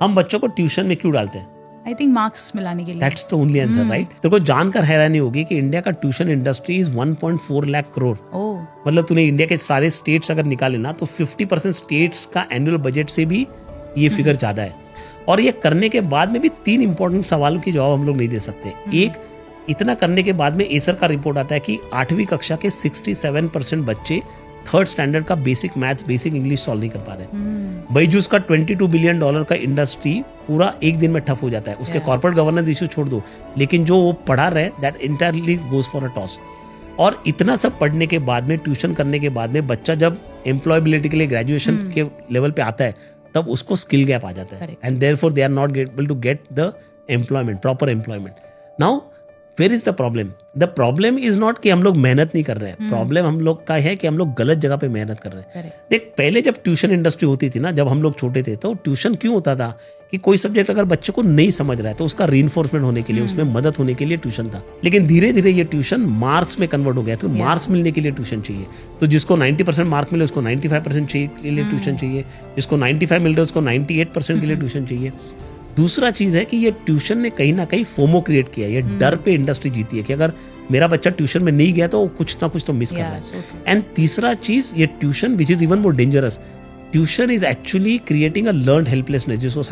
हम बच्चों को ट्यूशन में क्यों डालते हैं? आई थिंक मार्क्स मिलाने के लिए. That's the only answer, right? तेरे को जानकर हैरानी होगी कि इंडिया का tuition industry is 1.4 lakh crore. मतलब तूने इंडिया के सारे स्टेट्स अगर निकाले ना तो 50% स्टेट्स का एनुअल बजट से भी ये फिगर ज्यादा है. और ये करने के बाद में भी 3 इंपॉर्टेंट सवालों की जवाब हम लोग नहीं दे सकते. एक, इतना करने के बाद में एसर का रिपोर्ट आता है कि 8वीं कक्षा के 67% बच्चे 3rd स्टैंडर्ड का basic maths, basic English solve नहीं कर पा रहे. बायजूस का $22 बिलियन का इंडस्ट्री पूरा एक दिन में ठप हो जाता है. उसके कॉर्पोरेट गवर्नेंस इशू छोड़ दो, लेकिन जो वो पढ़ा रहे that entirely goes for a toss. और इतना सब पढ़ने के बाद में, ट्यूशन करने के बाद में बच्चा जब एम्प्लॉयबिलिटी के लिए ग्रेजुएशन के लेवल पे आता है तब उसको स्किल गैप आ जाता है. And therefore they are not able to get the employment, proper employment. Now where is the problem? The problem is not कि हम लोग मेहनत नहीं कर रहे हैं. प्रॉब्लम हम लोग का है कि हम लोग गलत जगह पे मेहनत कर रहे हैं. देख, पहले जब ट्यूशन इंडस्ट्री होती थी ना, जब हम लोग छोटे थे, तो ट्यूशन क्यों होता था कि कोई सब्जेक्ट अगर बच्चे को नहीं समझ रहा है तो उसका रीइंफोर्समेंट होने के लिए, उसमें मदद होने के लिए ट्यूशन था. लेकिन धीरे धीरे ये ट्यूशन मार्क्स में कन्वर्ट हो गया. तो मार्क्स मिलने के लिए ट्यूशन चाहिए. तो जिसको 90% मार्क मिले उसको 95% चाहिए के लिए ट्यूशन चाहिए. जिसको 95 मिल रहा है उसको 98% के लिए ट्यूशन चाहिए. दूसरा चीज है कि ये ट्यूशन ने कहीं ना कहीं फोमो क्रिएट किया. ये डर पे इंडस्ट्री जीती है कि अगर मेरा बच्चा ट्यूशन में नहीं गया तो कुछ ना कुछ तो मिस कर रहा है. एंड तीसरा चीज, ये tuition which is even more dangerous, tuition is actually creating a learned helplessness, जिसको